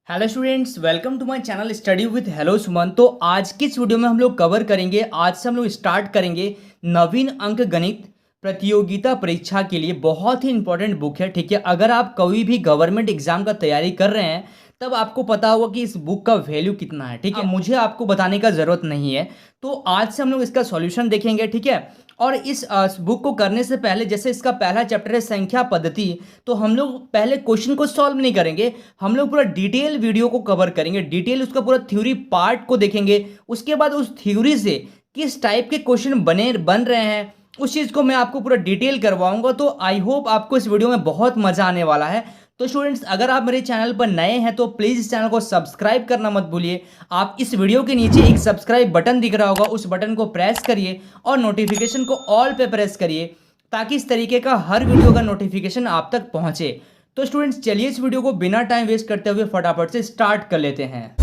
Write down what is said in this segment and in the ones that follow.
Hello students, welcome to my channel study with hello Suman. तो आज की इस वीडियो में हम लोग कवर करेंगे, आज से हम लोग स्टार्ट करेंगे नवीन अंक गणित प्रतियोगिता परीक्षा के लिए। बहुत ही इंपॉर्टेंट बुक है, ठीक है। अगर आप कोई भी गवर्नमेंट एग्जाम का तैयारी कर रहे हैं तब आपको पता होगा कि इस बुक का वैल्यू कितना है, ठीक है। मुझे आपको बताने का जरूरत नहीं है। तो आज से हम लोग इसका सॉल्यूशन देखेंगे, ठीक है। और इस बुक को करने से पहले, जैसे इसका पहला चैप्टर है संख्या पद्धति, तो हम लोग पहले क्वेश्चन को सॉल्व नहीं करेंगे, हम लोग पूरा डिटेल वीडियो को कवर करेंगे, डिटेल उसका पूरा थ्योरी पार्ट को देखेंगे। उसके बाद उस थ्योरी से किस टाइप के क्वेश्चन बन रहे हैं उस चीज़ को मैं आपको पूरा डिटेल करवाऊंगा। तो आई होप आपको इस वीडियो में बहुत मजा आने वाला है। तो स्टूडेंट्स, अगर आप मेरे चैनल पर नए हैं तो प्लीज़ इस चैनल को सब्सक्राइब करना मत भूलिए। आप इस वीडियो के नीचे एक सब्सक्राइब बटन दिख रहा होगा, उस बटन को प्रेस करिए और नोटिफिकेशन को ऑल पे प्रेस करिए, ताकि इस तरीके का हर वीडियो का नोटिफिकेशन आप तक पहुंचे। तो स्टूडेंट्स, चलिए इस वीडियो को बिना टाइम वेस्ट करते हुए फटाफट से स्टार्ट कर लेते हैं।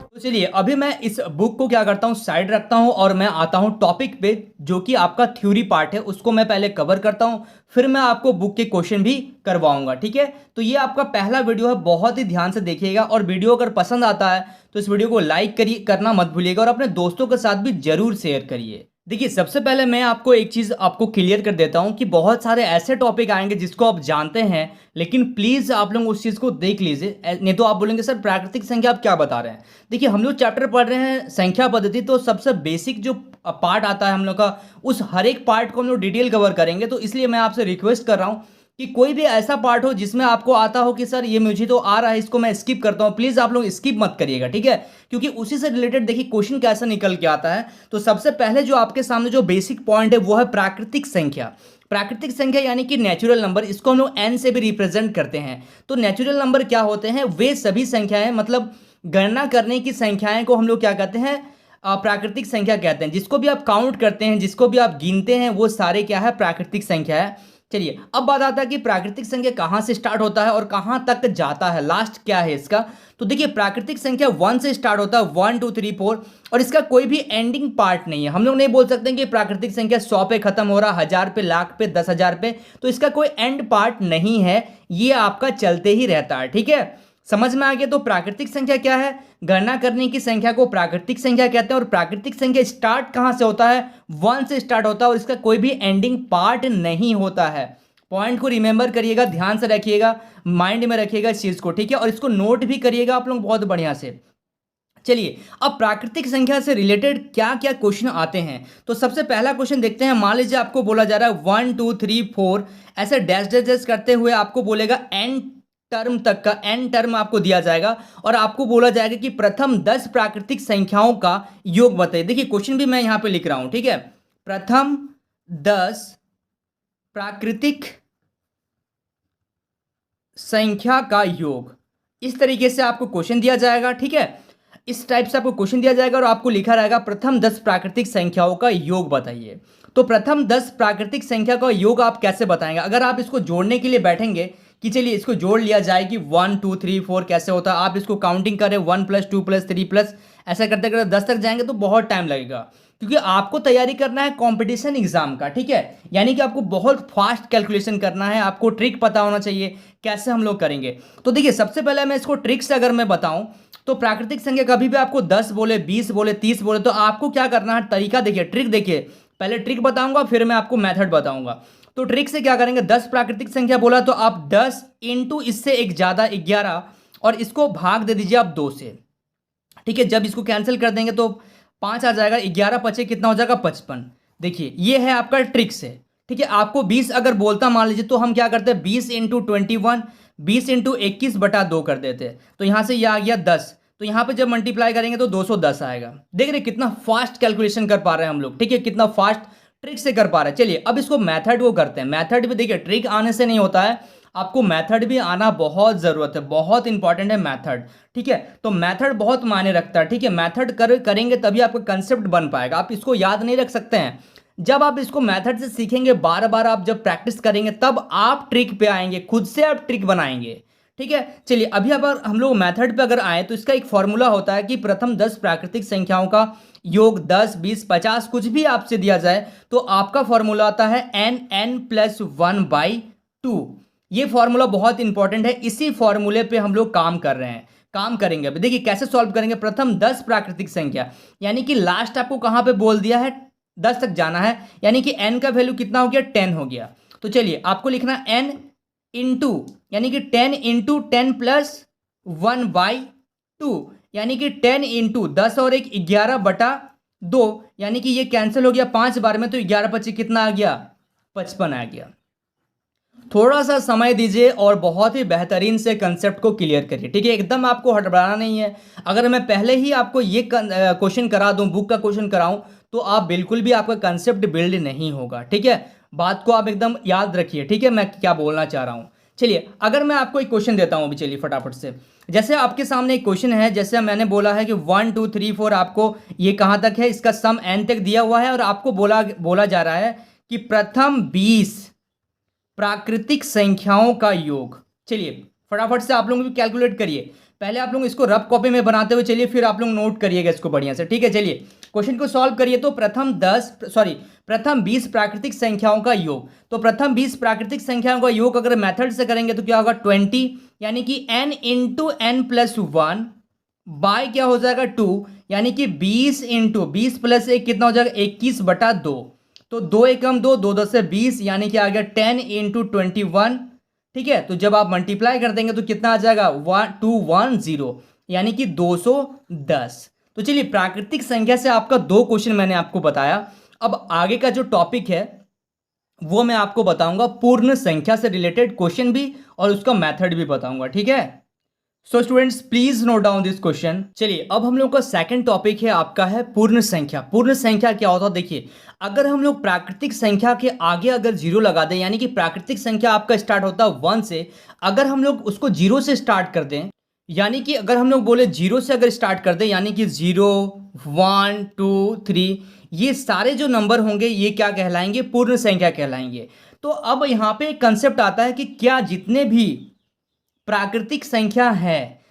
तो चलिए, अभी मैं इस बुक को क्या करता हूँ, साइड रखता हूँ और मैं आता हूँ टॉपिक पे, जो कि आपका थ्योरी पार्ट है। उसको मैं पहले कवर करता हूँ, फिर मैं आपको बुक के क्वेश्चन भी करवाऊंगा, ठीक है। तो ये आपका पहला वीडियो है, बहुत ही ध्यान से देखिएगा। और वीडियो अगर पसंद आता है तो इस वीडियो को लाइक करना मत भूलिएगा और अपने दोस्तों के साथ भी जरूर शेयर करिए। देखिए, सबसे पहले मैं आपको एक चीज़ आपको क्लियर कर देता हूं कि बहुत सारे ऐसे टॉपिक आएंगे जिसको आप जानते हैं, लेकिन प्लीज़ आप लोग उस चीज़ को देख लीजिए, नहीं तो आप बोलेंगे सर प्राकृतिक संख्या आप क्या बता रहे हैं। देखिए, हम लोग चैप्टर पढ़ रहे हैं संख्या पद्धति, तो सबसे बेसिक जो पार्ट आता है हम लोग का, उस हर एक पार्ट को हम लोग डिटेल कवर करेंगे। तो इसलिए मैं आपसे रिक्वेस्ट कर रहा हूँ कि कोई भी ऐसा पार्ट हो जिसमें आपको आता हो कि सर ये मुझे तो आ रहा है, इसको मैं स्किप करता हूँ, प्लीज़ आप लोग स्किप मत करिएगा, ठीक है। क्योंकि उसी से रिलेटेड देखिए क्वेश्चन कैसा निकल के आता है। तो सबसे पहले जो आपके सामने जो बेसिक पॉइंट है वो है प्राकृतिक संख्या। प्राकृतिक संख्या यानी कि नेचुरल नंबर, इसको हम लोग एन से भी रिप्रेजेंट करते हैं। तो नेचुरल नंबर क्या होते हैं? वे सभी संख्याएं, मतलब गणना करने की संख्याएं को हम लोग क्या कहते हैं? प्राकृतिक संख्या कहते हैं। जिसको भी आप काउंट करते हैं, जिसको भी आप गिनते हैं, वो सारे क्या है? प्राकृतिक संख्या है। चलिए, अब बात आता है कि प्राकृतिक संख्या कहाँ से स्टार्ट होता है और कहाँ तक जाता है, लास्ट क्या है इसका। तो देखिए, प्राकृतिक संख्या 1 से स्टार्ट होता है, 1 2 3 4, और इसका कोई भी एंडिंग पार्ट नहीं है। हम लोग नहीं बोल सकते कि प्राकृतिक संख्या 100 पे खत्म हो रहा, 1000 पे, लाख पे, 10,000 पे, तो इसका कोई एंड पार्ट नहीं है, ये आपका चलते ही रहता है, ठीक है। समझ में आ गया? तो प्राकृतिक संख्या क्या है? गणना करने की संख्या को प्राकृतिक संख्या कहते हैं। और प्राकृतिक संख्या स्टार्ट कहां से होता है? 1 से स्टार्ट होता है और इसका कोई भी एंडिंग पार्ट नहीं होता है। पॉइंट को रिमेंबर करिएगा, ध्यान से रखिएगा, माइंड में रखिएगा इस चीज को, ठीक है। और इसको नोट भी करिएगा आप लोग बहुत बढ़िया से। चलिए, अब प्राकृतिक संख्या से रिलेटेड क्या क्या क्वेश्चन आते हैं, तो सबसे पहला क्वेश्चन देखते हैं। मान लीजिए आपको बोला जा रहा है 1 2 3 4, ऐसे डैश डैश डैश करते हुए आपको बोलेगा एन टर्म तक का, एन टर्म आपको दिया जाएगा और आपको बोला जाएगा कि प्रथम 10 प्राकृतिक संख्याओं का योग बताइए। देखिए, क्वेश्चन भी मैं यहां पे लिख रहा हूं, ठीक है। प्रथम 10 प्राकृतिक संख्या का योग, इस तरीके से आपको क्वेश्चन दिया जाएगा, ठीक है। इस टाइप से आपको क्वेश्चन दिया जाएगा और आपको लिखा रहेगा प्रथम 10 प्राकृतिक संख्याओं का योग बताइए। तो प्रथम 10 प्राकृतिक संख्या का योग आप कैसे बताएंगे? अगर आप इसको जोड़ने के लिए बैठेंगे कि चलिए इसको जोड़ लिया जाए कि 1 2 3 4 कैसे होता है, आप इसको काउंटिंग करें 1 + 2 + 3 प्लस, ऐसा करते करते 10 तक जाएंगे तो बहुत टाइम लगेगा, क्योंकि आपको तैयारी करना है कंपटीशन एग्जाम का, ठीक है। यानी कि आपको बहुत फास्ट कैलकुलेशन करना है, आपको ट्रिक पता होना चाहिए कैसे हम लोग करेंगे। तो देखिए, सबसे पहले मैं इसको ट्रिक से अगर मैं बताऊं, तो प्राकृतिक संख्या कभी भी आपको 10 बोले, 20 बोले, 30 बोले, तो आपको क्या करना है, तरीका देखिए, ट्रिक देखिए। पहले ट्रिक बताऊंगा, फिर मैं आपको मेथड बताऊंगा। तो ट्रिक से क्या करेंगे, 10 प्राकृतिक संख्या बोला तो आप 10 इंटू इससे एक ज्यादा 11, और इसको भाग दे दीजिए आप 2 से, ठीक है। जब इसको कैंसिल कर देंगे तो 5 आ जाएगा, 11 पचे कितना हो जाएगा, 55। देखिए, ये है आपका ट्रिक से, ठीक है। आपको 20 अगर बोलता मान लीजिए, तो हम क्या करते हैं, 20 इंटू 21, 20 इंटू 21/2 कर देते हैं। तो यहां से यह आ गया 10, तो यहां पे जब मल्टीप्लाई करेंगे तो 210 आएगा। देख रहे कितना फास्ट कैलकुलेशन कर पा रहे हैं हम लोग, ठीक है, कितना फास्ट ट्रिक से कर पा रहे हैं। चलिए, अब इसको मेथड को करते हैं। मेथड भी देखिए, ट्रिक आने से नहीं होता है, आपको मेथड भी आना बहुत जरूरत है, बहुत इंपॉर्टेंट है मेथड, ठीक है। तो मेथड बहुत मायने रखता है, ठीक है। मेथड करेंगे तभी आपका कंसेप्ट बन पाएगा, आप इसको याद नहीं रख सकते हैं। जब आप इसको मेथड से सीखेंगे, बार बार आप जब प्रैक्टिस करेंगे, तब आप ट्रिक पे आएंगे, खुद से आप ट्रिक बनाएंगे, ठीक है। चलिए, अभी अगर हम लोग मेथड पे अगर आए तो इसका एक फॉर्मूला होता है कि प्रथम 10 प्राकृतिक संख्याओं का योग 10, 20, 50 कुछ भी आपसे दिया जाए तो आपका फॉर्मूला आता है n+1/2। ये फॉर्मूला बहुत इंपॉर्टेंट है, इसी फॉर्मूले पे हम लोग काम कर रहे हैं, काम करेंगे। अभी देखिए कैसे सॉल्व करेंगे। प्रथम 10 प्राकृतिक संख्या, यानी कि लास्ट आपको कहां पे बोल दिया है, 10 तक जाना है, यानी कि n का वैल्यू कितना हो गया, 10 हो गया। तो चलिए आपको लिखना n इंटू, यानी कि 10 इंटू 10+1/2, यानी कि 10 इंटू 10 और 1 11/2, यानी कि ये कैंसिल हो गया 5 बार में, तो 11×5 कितना आ गया, 55 आ गया। थोड़ा सा समय दीजिए और बहुत ही बेहतरीन से कंसेप्ट को क्लियर करिए, ठीक है। एकदम आपको हड़बड़ाना नहीं है। अगर मैं पहले ही आपको ये क्वेश्चन करा दूं, बुक का क्वेश्चन कराऊं, तो आप बिल्कुल भी आपका कंसेप्ट बिल्ड नहीं होगा, ठीक है। बात को आप एकदम याद रखिए, ठीक है, मैं क्या बोलना चाह रहा हूं। चलिए अगर मैं आपको एक क्वेश्चन देता हूं अभी, चलिए फटाफट से। जैसे आपके सामने एक क्वेश्चन है, जैसे मैंने बोला है कि 1 2 3 4 आपको ये कहां तक है, इसका सम n तक दिया हुआ है, और आपको बोला जा रहा है कि प्रथम 20 प्राकृतिक संख्याओं का योग। चलिए फटाफट से आप लोग भी कैलकुलेट करिए। पहले आप लोग इसको रफ कॉपी में बनाते हुए चलिए, फिर आप लोग नोट करिएगा इसको बढ़िया से, ठीक है। चलिए क्वेश्चन को सॉल्व करिए। तो प्रथम 20 प्राकृतिक संख्याओं का योग, तो प्रथम 20 प्राकृतिक संख्याओं का योग अगर मेथड से करेंगे तो क्या होगा, 20, यानी कि n इंटू n+1 बाय क्या हो जाएगा 2, यानी कि 20 इंटू 20 + 1 कितना हो जाएगा, 21/2। तो 2 एकम 2, 2 10 से 20, यानी कि आ गया 10 इंटू 21, ठीक है। तो जब आप मल्टीप्लाई कर देंगे तो कितना आ जाएगा, 210, यानी कि 210। तो चलिए प्राकृतिक संख्या से आपका 2 क्वेश्चन मैंने आपको बताया। अब आगे का जो टॉपिक है वो मैं आपको बताऊंगा, पूर्ण संख्या से रिलेटेड क्वेश्चन भी और उसका मेथड भी बताऊंगा, ठीक है। So students please note down this question. चलिए अब हम लोग का सेकंड टॉपिक है, आपका है पूर्ण संख्या। पूर्ण संख्या क्या होता है, देखिए अगर हम लोग प्राकृतिक संख्या के आगे अगर 0 लगा दें, यानी कि प्राकृतिक संख्या आपका स्टार्ट होता है 1 से, अगर हम लोग उसको 0 से स्टार्ट कर दें, यानी कि अगर हम लोग बोले 0 से अगर स्टार्ट कर दें, यानी कि 0 1 2 3, ये सारे जो नंबर होंगे ये क्या कहलाएंगे, पूर्ण संख्या कहलाएंगे। तो अब यहाँ पे एक कंसेप्ट आता है कि क्या जितने भी प्राकृतिक संख्या है,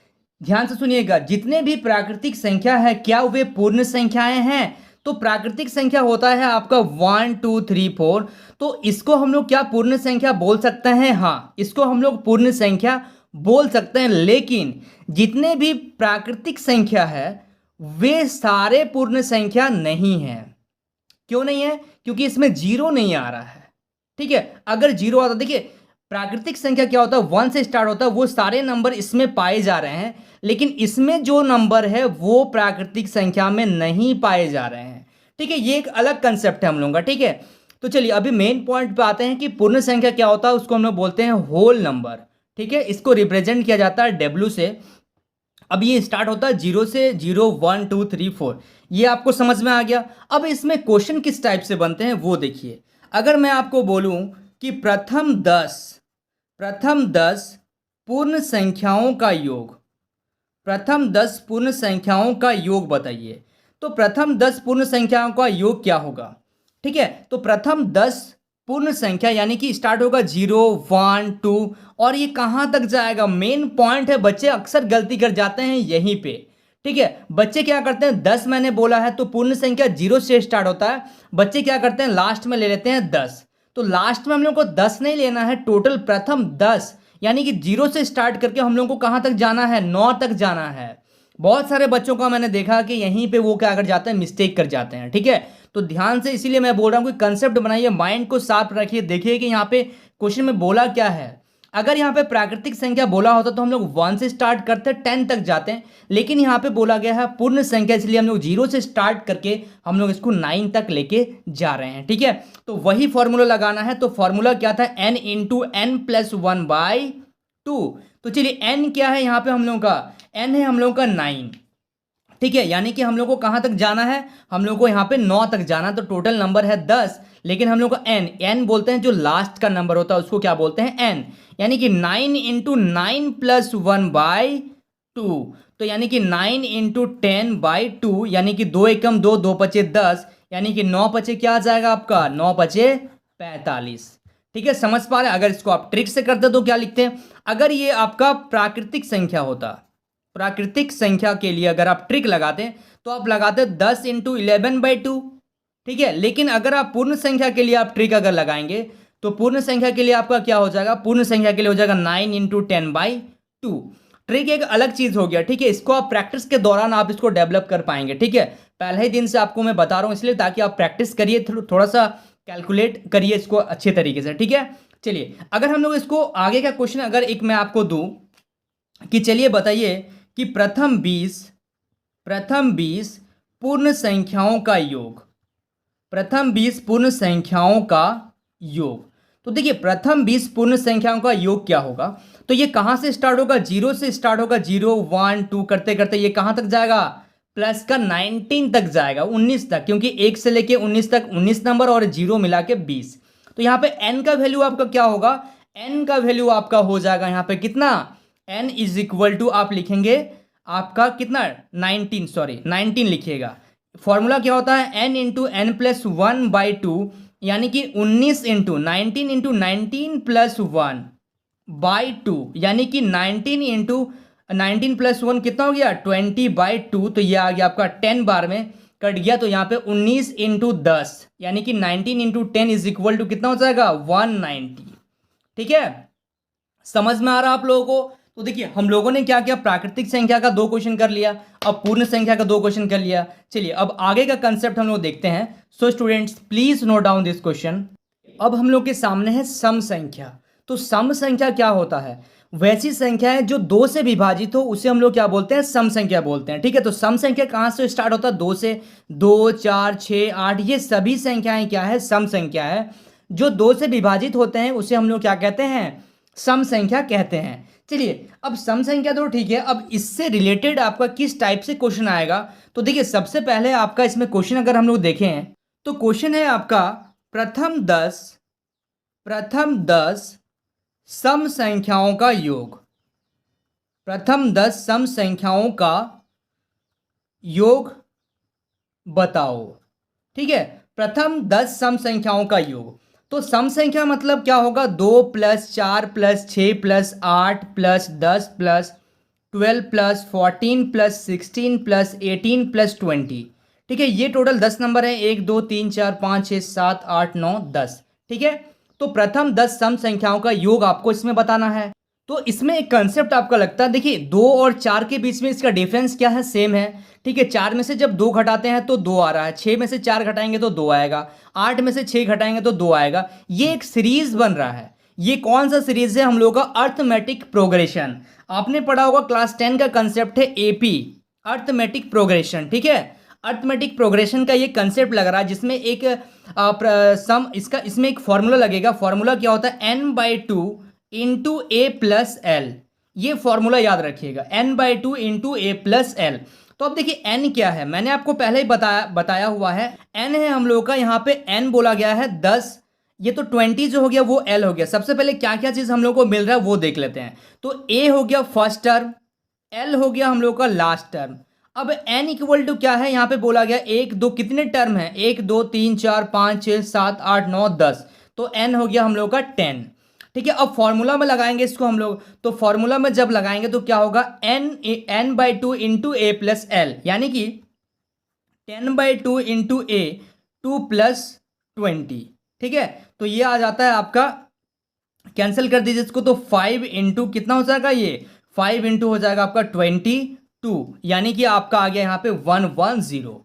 ध्यान से सुनिएगा, जितने भी प्राकृतिक संख्या है क्या वे पूर्ण संख्याएं हैं। तो प्राकृतिक संख्या होता है आपका 1 2 3 4, तो इसको हम लोग क्या पूर्ण संख्या बोल सकते हैं, हाँ इसको हम लोग पूर्ण संख्या बोल सकते हैं। लेकिन जितने भी प्राकृतिक संख्या है वे सारे पूर्ण संख्या नहीं है। क्यों नहीं है, क्योंकि इसमें 0 नहीं आ रहा है, ठीक है। अगर 0 आता, देखिए प्राकृतिक संख्या क्या होता है, 1 से स्टार्ट होता है, वो सारे नंबर इसमें पाए जा रहे हैं, लेकिन इसमें जो नंबर है वो प्राकृतिक संख्या में नहीं पाए जा रहे हैं, ठीक है। ये एक अलग कंसेप्ट है हम लोगों का, ठीक है। तो चलिए अभी मेन पॉइंट पे आते हैं कि पूर्ण संख्या क्या होता है, उसको हम लोग बोलते हैं होल नंबर, ठीक है। इसको रिप्रेजेंट किया जाता है W से। अब ये स्टार्ट होता है 0 से, 0 1 2 3 4, ये आपको समझ में आ गया। अब इसमें क्वेश्चन किस टाइप से बनते हैं वो देखिए। अगर मैं आपको बोलूं कि प्रथम 10 पूर्ण संख्याओं का योग, प्रथम 10 पूर्ण संख्याओं का योग बताइए, तो प्रथम 10 पूर्ण संख्याओं का योग क्या होगा, ठीक है। तो प्रथम 10 पूर्ण संख्या यानी कि स्टार्ट होगा 0 1 2, और ये कहां तक जाएगा, मेन पॉइंट है, बच्चे अक्सर गलती कर जाते हैं यहीं पे, ठीक है। बच्चे क्या करते हैं, 10 मैंने बोला है तो पूर्ण संख्या 0 से स्टार्ट होता है, बच्चे क्या करते हैं लास्ट में ले लेते हैं 10। तो लास्ट में हम लोग को 10 नहीं लेना है, टोटल प्रथम 10, यानी कि 0 से स्टार्ट करके हम लोग को कहां तक जाना है, 9 तक जाना है। बहुत सारे बच्चों का मैंने देखा कि यहीं पे वो क्या कर जाते हैं, मिस्टेक कर जाते हैं, ठीक है। तो ध्यान से, इसीलिए मैं बोल रहा हूं कि कंसेप्ट बनाइए, माइंड को शार्प रखिए, देखिए कि यहाँ पे क्वेश्चन में बोला क्या है। अगर यहाँ पे प्राकृतिक संख्या बोला होता तो हम लोग 1 से स्टार्ट करते 10 तक जाते हैं, लेकिन यहाँ पे बोला गया है पूर्ण संख्या, इसलिए हम लोग 0 से स्टार्ट करके हम लोग इसको 9 तक लेके जा रहे हैं, ठीक है। तो वही फॉर्मूला लगाना है। तो फॉर्मूला क्या था, n इंटू n+1/2। तो चलिए n क्या है यहाँ पे हम लोगों का, n है हम लोगों का 9, ठीक है। यानी कि हम लोग को कहां तक जाना है, हम लोग को यहाँ पे 9 तक जाना। तो टोटल नंबर है 10, लेकिन हम लोग को n बोलते हैं, जो लास्ट का नंबर होता है उसको क्या बोलते हैं, n, यानी कि 9 इंटू 9+1/2। तो यानी कि 9 इंटू 10/2, यानी कि 2 एकम 2, 2 पचे 10, यानी कि 9 पचे क्या आ जाएगा आपका, 9 पचे 45, ठीक है। समझ पा रहे हैं। अगर इसको आप ट्रिक से करते तो क्या लिखते हैं, अगर ये आपका प्राकृतिक संख्या होता, प्राकृतिक संख्या के लिए अगर आप ट्रिक लगाते हैं तो आप लगाते 10 इंटू 11/2, ठीक है। लेकिन अगर आप पूर्ण संख्या के लिए आप ट्रिक अगर लगाएंगे तो पूर्ण संख्या के लिए आपका क्या हो जाएगा, पूर्ण संख्या के लिए हो जाएगा 9 इंटू 10/2। ट्रिक एक अलग चीज हो गया, ठीक है। इसको आप प्रैक्टिस के दौरान आप इसको डेवलप कर पाएंगे, ठीक है। पहले ही दिन से आपको मैं बता रहा हूं इसलिए, ताकि आप प्रैक्टिस करिए, थोड़ा सा कैलकुलेट करिए इसको अच्छे तरीके से, ठीक है। चलिए अगर हम लोग इसको आगे का क्वेश्चन अगर एक मैं आपको दूं कि चलिए बताइए कि प्रथम 20 पूर्ण संख्याओं का योग, प्रथम 20 पूर्ण संख्याओं का योग। तो देखिए प्रथम 20 पूर्ण संख्याओं का योग क्या होगा, तो ये कहां से स्टार्ट होगा, 0 से स्टार्ट होगा, 0 1 2 करते करते ये कहां तक जाएगा, प्लस का 19 तक जाएगा, 19 तक, क्योंकि 1 से लेके 19 तक 19 नंबर और 0 मिला के 20। तो यहाँ पे n का वैल्यू आपका क्या होगा, n का वैल्यू आपका हो जाएगा यहाँ पे कितना, n इज इक्वल टू आप लिखेंगे आपका कितना 19 लिखिएगा। फॉर्मूला क्या होता है, n इंटू एन प्लस 1/2, यानी कि 19 इंटू 19 प्लस 1/2, यानी कि 19 इंटू 19 प्लस 1 कितना हो गया 20/2। तो ये आ गया आपका 10 बार में कट गया, तो यहाँ पे 19 इंटू 10 यानी कि 19 इंटू 10 इज इक्वल टू कितना हो जाएगा 190, ठीक है। समझ में आ रहा आप लोगों को। तो देखिए हम लोगों ने क्या किया, प्राकृतिक संख्या का 2 क्वेश्चन कर लिया, अब पूर्ण संख्या का 2 क्वेश्चन कर लिया। चलिए अब आगे का कंसेप्ट हम लोग देखते हैं। So students please note down this question. अब हम लोग के सामने है सम संख्या। तो सम संख्या क्या होता है, वैसी संख्या है जो 2 से विभाजित हो उसे हम लोग क्या बोलते हैं, सम संख्या बोलते हैं, ठीक है। तो सम संख्या कहाँ से स्टार्ट होता है, 2 से, 2 4 6 8 ये सभी संख्याएं क्या है, सम संख्या है। जो 2 से विभाजित होते हैं उसे हम लोग क्या कहते हैं, सम संख्या कहते हैं। चलिए अब सम संख्या तो ठीक है, अब इससे रिलेटेड आपका किस टाइप से क्वेश्चन आएगा। तो देखिए सबसे पहले आपका इसमें क्वेश्चन अगर हम लोग देखें तो क्वेश्चन है आपका प्रथम 10 सम संख्याओं का योग, प्रथम 10 सम संख्याओं का योग बताओ, ठीक है। प्रथम 10 सम संख्याओं का योग, तो सम संख्या मतलब क्या होगा, 2 + 4 + 6 + 8 + 10 + 12 + 14 + 16 + 18 + 20, ठीक है। ये टोटल 10 नंबर है, 1 2 3 4 5 6 7 8 9 10, ठीक है। तो प्रथम 10 सम संख्याओं का योग आपको इसमें बताना है। तो इसमें एक कंसेप्ट आपका लगता है, देखिए 2 और 4 के बीच में इसका डिफरेंस क्या है, सेम है, ठीक है। 4 में से जब 2 घटाते हैं तो 2 आ रहा है, 6 में से 4 घटाएंगे तो 2 आएगा, 8 में से 6 घटाएंगे तो 2 आएगा। ये एक सीरीज बन रहा है। ये कौन सा सीरीज है, हम लोग का अर्थमेटिक प्रोग्रेशन। आपने पढ़ा होगा क्लास 10 का कंसेप्ट है एपी, अर्थमेटिक प्रोग्रेशन, ठीक है। अर्थमेटिक प्रोग्रेशन का ये कंसेप्ट लग रहा है, जिसमें एक सम इसमें एक फॉर्मूला लगेगा। फॉर्मूला क्या होता है, n/2 इंटू ए प्लस एल। ये फॉर्मूला याद रखिएगा, n/2 इंटू ए प्लस एल। तो अब देखिए n क्या है, मैंने आपको पहले ही बताया हुआ है। n है हम लोग का, यहाँ पे n बोला गया है 10, ये तो 20 जो हो गया वो l हो गया। सबसे पहले क्या क्या चीज हम लोग को मिल रहा है वो देख लेते हैं। तो a हो गया फर्स्ट टर्म, l हो गया हम लोग का लास्ट टर्म। अब n इक्वल टू क्या है, यहाँ पे बोला गया 1 2 कितने टर्म है, 1 2 3 4 5 6 7 8 9 10, तो n हो गया हम लोग का 10, ठीक है। अब फॉर्मूला में लगाएंगे इसको हम लोग, तो फॉर्मूला में जब लगाएंगे तो क्या होगा, n/2 इंटू ए प्लस एल, यानी कि 10/2 इंटू ए 2 + 20, ठीक है। तो ये आ जाता है आपका, कैंसिल कर दीजिए इसको, तो 5 इंटू कितना हो जाएगा, ये 5 इंटू हो जाएगा आपका 22, यानी कि आपका आ गया यहाँ पे 110,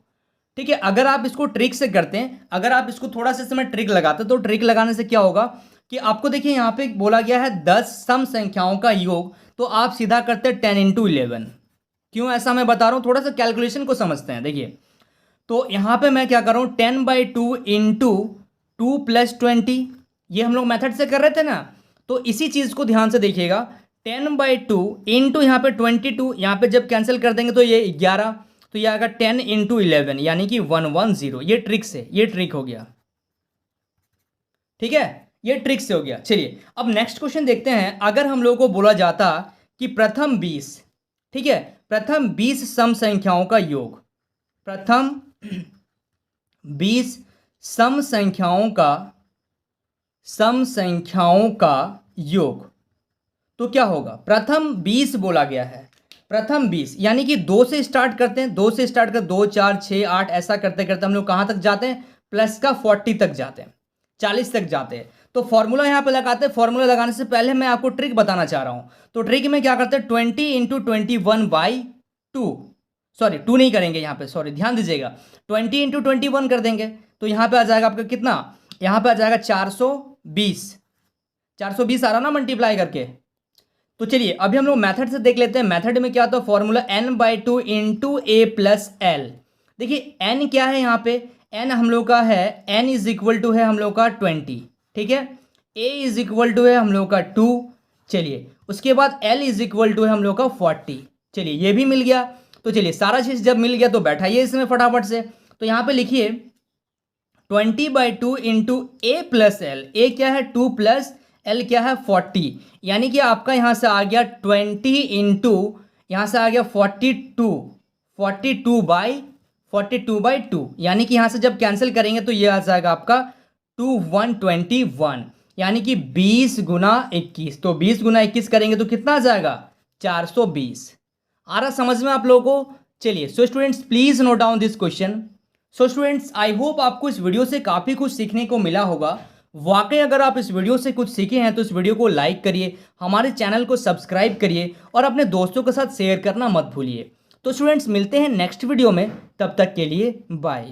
ठीक है। अगर आप इसको ट्रिक से करते हैं, अगर आप इसको थोड़ा सा समय ट्रिक लगाते हैं, तो ट्रिक लगाने से क्या होगा कि आपको देखिए यहाँ पे बोला गया है 10 सम संख्याओं का योग, तो आप सीधा करते हैं 10 इंटू 11। क्यों ऐसा मैं बता रहा हूँ, थोड़ा सा कैलकुलेशन को समझते हैं। देखिए तो यहाँ पे मैं क्या कर रहा हूँ, 10/2 इंटू 2 + 20, ये हम लोग मेथड से कर रहे थे ना। तो इसी चीज़ को ध्यान से देखिएगा, 10/2 इंटू यहाँ पे 22, यहाँ पे जब कैंसिल कर देंगे तो ये 11, तो ये आएगा 10 इंटू 11, यानी कि 110। ये ट्रिक से, ये ट्रिक हो गया, ठीक है, ये ट्रिक से हो गया। चलिए अब नेक्स्ट क्वेश्चन देखते हैं। अगर हम लोगों को बोला जाता कि प्रथम 20, ठीक है, प्रथम 20 सम संख्याओं का योग, प्रथम 20 सम संख्याओं का योग, तो क्या होगा, प्रथम 20 बोला गया है, प्रथम 20 यानी कि 2 से स्टार्ट करते हैं, 2 से स्टार्ट कर 2 4 6 8 ऐसा करते करते हम लोग कहाँ तक जाते हैं, प्लस का 40 तक जाते हैं, 40 तक जाते हैं। तो फॉर्मूला यहाँ पे लगाते हैं। फॉर्मूला लगाने से पहले मैं आपको ट्रिक बताना चाह रहा हूँ। तो ट्रिक में क्या करते हैं, 20 इंटू 21/2, सॉरी 2 नहीं करेंगे यहाँ पे, सॉरी ध्यान दीजिएगा, 20 इंटू 21 कर देंगे। तो यहाँ पे आ जाएगा आपका कितना, यहाँ पे आ जाएगा 420, 420 आ रहा ना मल्टीप्लाई करके। तो चलिए अभी हम लोग मेथड से देख लेते हैं। मेथड में क्या होता है, फॉर्मूला n/2 इंटू ए प्लस एल। देखिए n क्या है यहाँ पे, n हम लोग का है, n इज इक्वल टू है हम लोग का 20, ठीक है। a इज इक्वल टू है हम लोग का 2, चलिए उसके बाद l इज इक्वल टू है हम लोग का 40, चलिए ये भी मिल गया। तो चलिए सारा चीज़ जब मिल गया तो बैठाइए इसमें फटाफट से। तो यहाँ पे लिखिए 20/2 इंटू ए प्लस एल, ए क्या है 2 प्लस एल क्या है 40, यानी कि आपका यहाँ से आ गया 20 इंटू यहाँ से आ गया 42/2, यानी कि यहाँ से जब कैंसिल करेंगे तो ये आ जाएगा आपका 2121, यानी कि 20 गुना 21। तो 20 गुना 21 करेंगे तो कितना आ जाएगा, 420। आ रहा समझ में आप लोगों को। चलिए so students please note down this question. So students I hope आपको इस वीडियो से काफ़ी कुछ सीखने को मिला होगा। वाकई अगर आप इस वीडियो से कुछ सीखे हैं तो इस वीडियो को लाइक करिए, हमारे चैनल को सब्सक्राइब करिए और अपने दोस्तों के साथ शेयर करना मत भूलिए। तो स्टूडेंट्स मिलते हैं नेक्स्ट वीडियो में, तब तक के लिए बाय।